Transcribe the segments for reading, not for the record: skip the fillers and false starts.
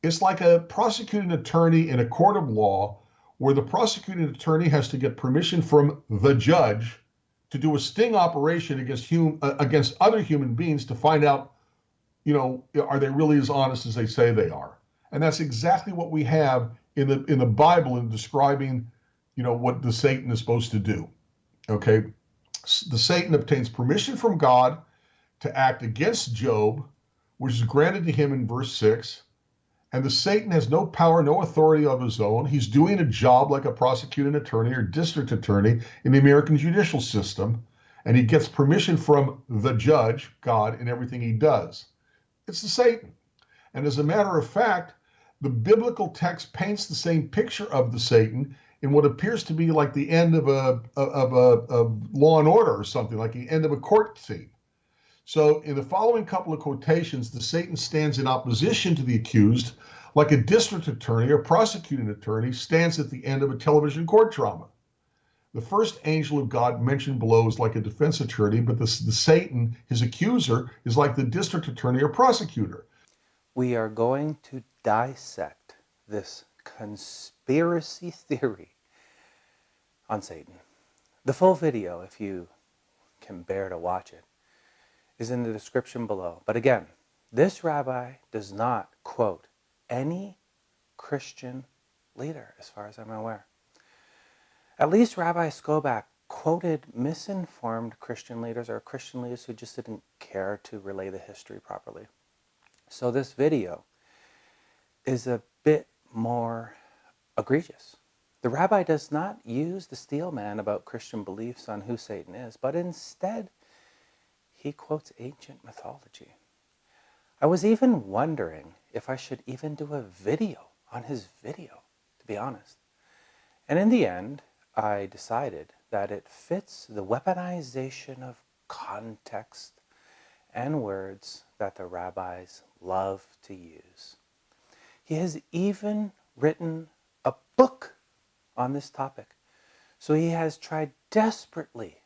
It's like a prosecuting attorney in a court of law where the prosecuting attorney has to get permission from the judge to do a sting operation against other human beings to find out, are they really as honest as they say they are? And that's exactly what we have in the Bible in describing, what the Satan is supposed to do. Okay, the Satan obtains permission from God to act against Job, which is granted to him in verse 6. And the Satan has no power, no authority of his own. He's doing a job like a prosecuting attorney or district attorney in the American judicial system, and he gets permission from the judge, God, in everything he does. It's the Satan. And as a matter of fact, the biblical text paints the same picture of the Satan in what appears to be like the end of a Law and Order or something, like the end of a court scene. So in the following couple of quotations, the Satan stands in opposition to the accused, like a district attorney or prosecuting attorney stands at the end of a television court drama. The first angel of God mentioned below is like a defense attorney, but the Satan, his accuser, is like the district attorney or prosecutor. We are going to dissect this conspiracy theory on Satan. The full video, if you can bear to watch it, is in the description below. But again, this rabbi does not quote any Christian leader, as far as I'm aware. At least Rabbi Skobach quoted misinformed Christian leaders or Christian leaders who just didn't care to relay the history properly. So this video is a bit more egregious. The rabbi does not use the Steelman about Christian beliefs on who Satan is, but instead he quotes ancient mythology. I was even wondering if I should even do a video on his video, to be honest. And in the end, I decided that it fits the weaponization of context and words that the rabbis love to use. He has even written a book on this topic. So he has tried desperately,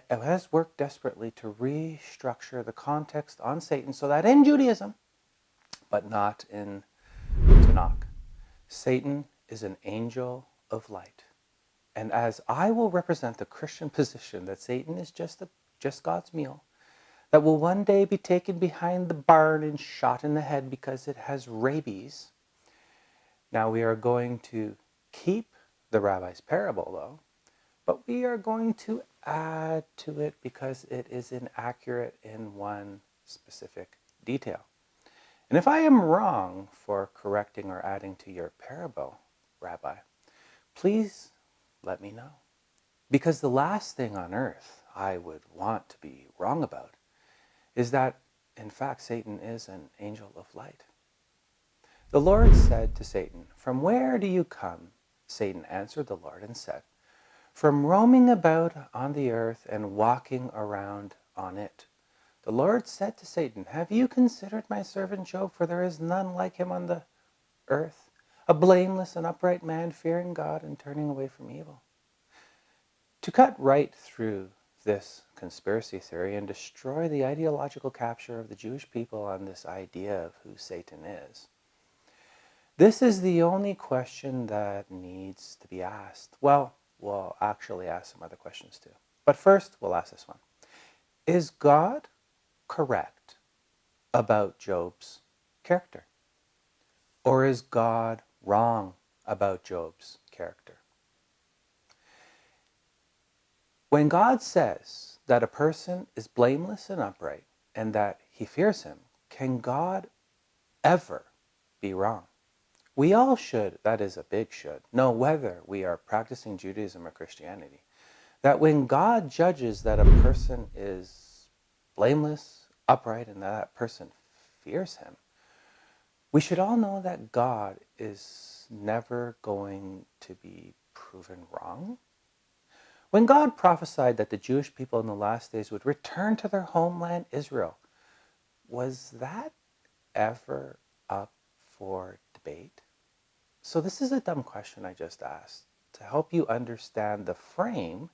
has worked desperately to restructure the context on Satan so that in Judaism, but not in Tanakh, Satan is an angel of light. And as I will represent the Christian position that Satan is just God's meal, that will one day be taken behind the barn and shot in the head because it has rabies. Now we are going to keep the rabbi's parable though, but we are going to add to it because it is inaccurate in one specific detail. And if I am wrong for correcting or adding to your parable, Rabbi, please let me know. Because the last thing on earth I would want to be wrong about is that, in fact, Satan is an angel of light. The Lord said to Satan, "From where do you come?" Satan answered the Lord and said, "From roaming about on the earth and walking around on it." The Lord said to Satan, "Have you considered my servant Job? For there is none like him on the earth, a blameless and upright man, fearing God and turning away from evil." To cut right through this conspiracy theory and destroy the ideological capture of the Jewish people on this idea of who Satan is, this is the only question that needs to be asked. Well, we'll actually ask some other questions too. But first, we'll ask this one. Is God correct about Job's character? Or is God wrong about Job's character? When God says that a person is blameless and upright and that he fears him, can God ever be wrong? We all should, that is a big should, know whether we are practicing Judaism or Christianity, that when God judges that a person is blameless, upright, and that person fears him, we should all know that God is never going to be proven wrong. When God prophesied that the Jewish people in the last days would return to their homeland Israel, was that ever up for debate? So this is a dumb question I just asked to help you understand the frame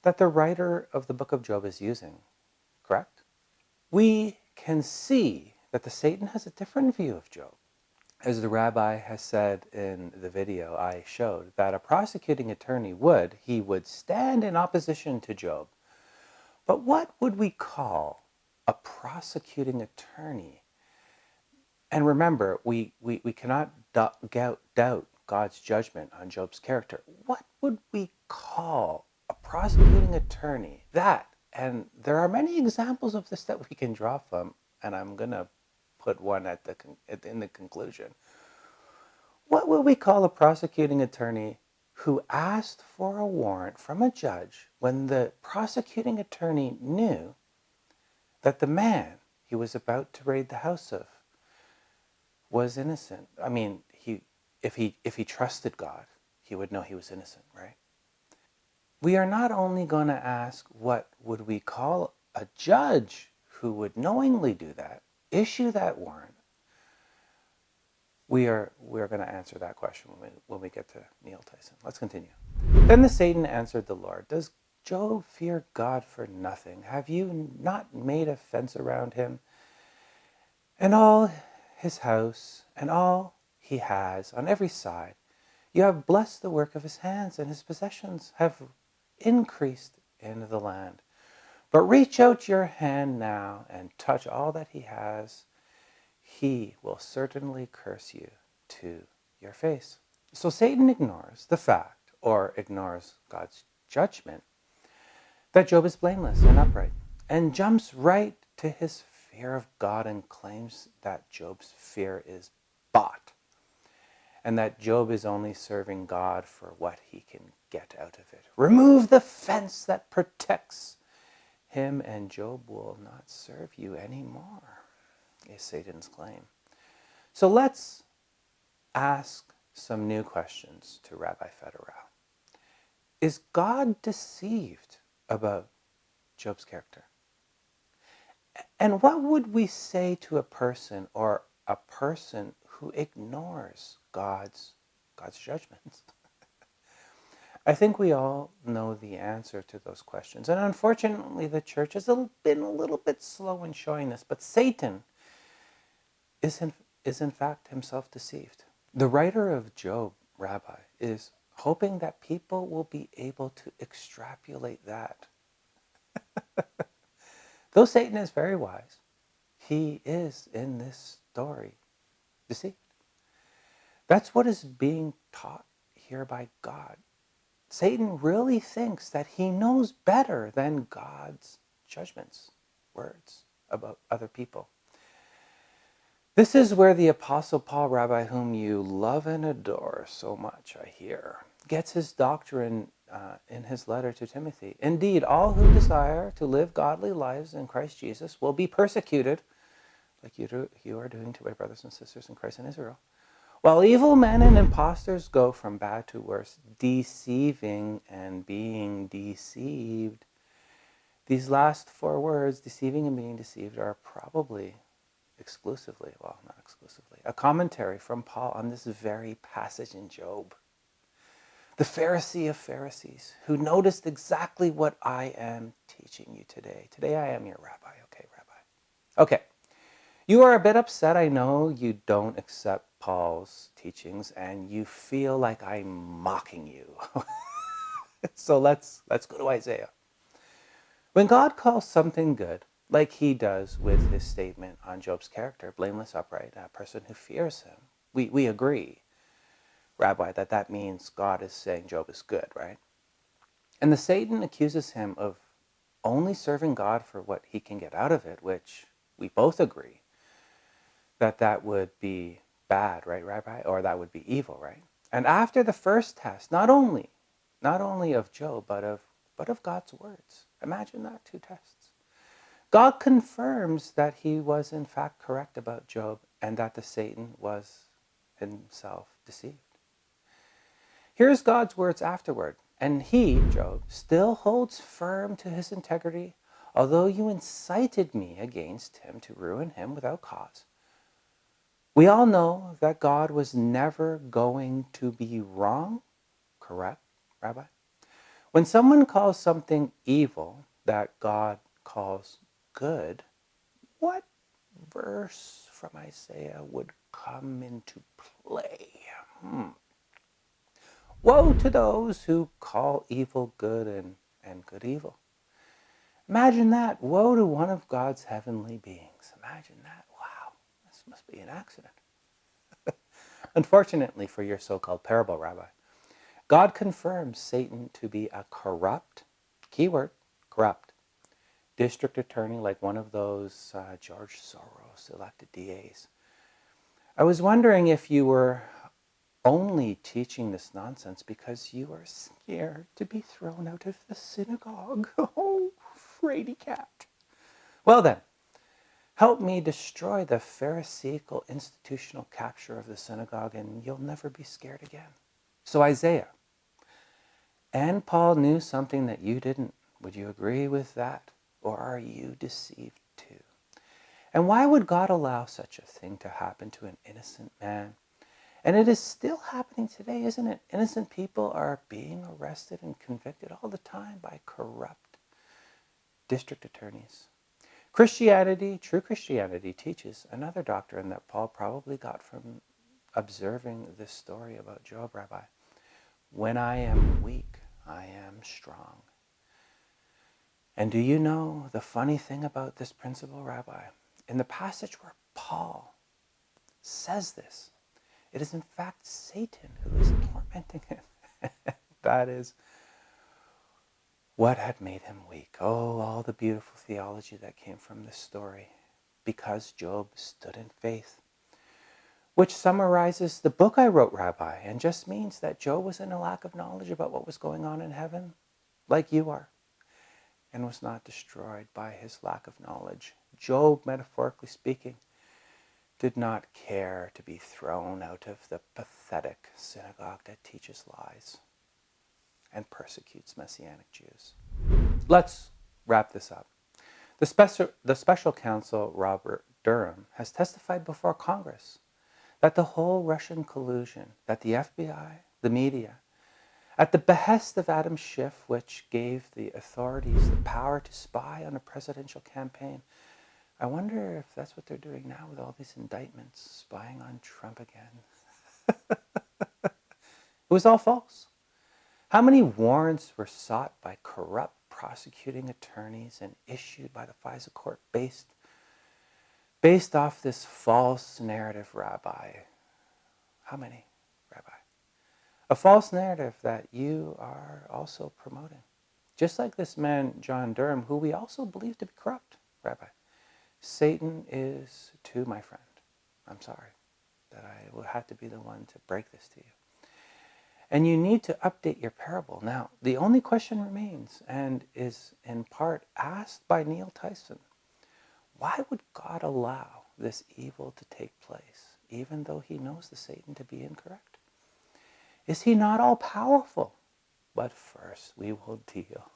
that the writer of the book of Job is using, correct? We can see that the Satan has a different view of Job. As the rabbi has said in the video I showed, that a prosecuting attorney would stand in opposition to Job. But what would we call a prosecuting attorney? And remember, we cannot doubt God's judgment on Job's character. What would we call a prosecuting attorney? And there are many examples of this that we can draw from, and I'm going to put one in the conclusion. What would we call a prosecuting attorney who asked for a warrant from a judge when the prosecuting attorney knew that the man he was about to raid the house of was innocent? I mean, if he trusted God, he would know he was innocent, right? We are not only going to ask what would we call a judge who would knowingly do that, issue that warrant. We are going to answer that question when we get to Neil Tyson. Let's continue. Then the Satan answered the Lord, "Does Job fear God for nothing? Have you not made a fence around him and all his house and all he has on every side? You have blessed the work of his hands, and his possessions have increased in the land. But reach out your hand now and touch all that he has. He will certainly curse you to your face." So Satan ignores the fact, or ignores God's judgment, that Job is blameless and upright, and jumps right to his fear of God and claims that Job's fear is bought, and that Job is only serving God for what he can get out of it. Remove the fence that protects him, and Job will not serve you anymore, is Satan's claim. So let's ask some new questions to Rabbi Federow. Is God deceived about Job's character? And what would we say to a person who ignores God's judgments? I think we all know the answer to those questions. And unfortunately, the church has been a little bit slow in showing this. But Satan is in fact himself deceived. The writer of Job, Rabbi, is hoping that people will be able to extrapolate that. Though Satan is very wise, he is, in this story, deceived. That's what is being taught here by God. Satan really thinks that he knows better than God's judgments, words about other people. This is where the Apostle Paul, Rabbi, whom you love and adore so much, I hear, gets his doctrine in his letter to Timothy. Indeed, all who desire to live godly lives in Christ Jesus will be persecuted, like you are doing to my brothers and sisters in Christ in Israel, while evil men and impostors go from bad to worse, deceiving and being deceived. These last four words, deceiving and being deceived, are probably exclusively, well, not exclusively, a commentary from Paul on this very passage in Job. The Pharisee of Pharisees, who noticed exactly what I am teaching you today. Today I am your rabbi. Okay, Rabbi. Okay. You are a bit upset. I know you don't accept Paul's teachings and you feel like I'm mocking you. So let's go to Isaiah. When God calls something good, like he does with his statement on Job's character, blameless, upright, a person who fears him, we agree, Rabbi, that means God is saying Job is good, right? And the Satan accuses him of only serving God for what he can get out of it, which we both agree that would be bad, right, Rabbi? Or that would be evil, right? And after the first test, not only of Job, but of God's words. Imagine that, 2 tests. God confirms that he was in fact correct about Job and that the Satan was himself deceived. Here's God's words afterward. And he, Job, still holds firm to his integrity, although you incited me against him to ruin him without cause. We all know that God was never going to be wrong, correct, Rabbi? When someone calls something evil that God calls good, what verse from Isaiah would come into play. Woe to those who call evil good and good evil. Imagine that. Woe to one of God's heavenly beings. Imagine that. Wow, this must be an accident. Unfortunately for your so-called parable, Rabbi, God confirms Satan to be a corrupt, keyword, corrupt, district attorney like one of those George Soros elected DAs. I was wondering if you were only teaching this nonsense because you are scared to be thrown out of the synagogue. Oh, fraidy cat. Well then, help me destroy the Pharisaical institutional capture of the synagogue and you'll never be scared again. So Isaiah and Paul knew something that you didn't. Would you agree with that? Or are you deceived too? And why would God allow such a thing to happen to an innocent man? And it is still happening today, isn't it? Innocent people are being arrested and convicted all the time by corrupt district attorneys. Christianity, true Christianity, teaches another doctrine that Paul probably got from observing this story about Job, Rabbi. When I am weak, I am strong. And do you know the funny thing about this principle, Rabbi? In the passage where Paul says this, it is in fact Satan who is tormenting him. That is what had made him weak. Oh, all the beautiful theology that came from this story. Because Job stood in faith. Which summarizes the book I wrote, Rabbi, and just means that Job was in a lack of knowledge about what was going on in heaven, like you are, and was not destroyed by his lack of knowledge. Job, metaphorically speaking, did not care to be thrown out of the pathetic synagogue that teaches lies and persecutes Messianic Jews. Let's wrap this up. The special counsel, Robert Durham, has testified before Congress that the whole Russian collusion, that the FBI, the media, at the behest of Adam Schiff, which gave the authorities the power to spy on a presidential campaign, I wonder if that's what they're doing now with all these indictments, spying on Trump again. It was all false. How many warrants were sought by corrupt prosecuting attorneys and issued by the FISA court based off this false narrative, Rabbi? How many, Rabbi? A false narrative that you are also promoting. Just like this man, John Durham, who we also believe to be corrupt, Rabbi. Satan is too, my friend. I'm sorry that I will have to be the one to break this to you. And you need to update your parable. Now, the only question remains, and is in part asked by Neil Tyson. Why would God allow this evil to take place, even though he knows the Satan to be incorrect? Is he not all-powerful? But first, we will deal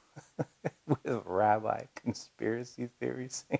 with Rabbi Conspiracy Theory Singer.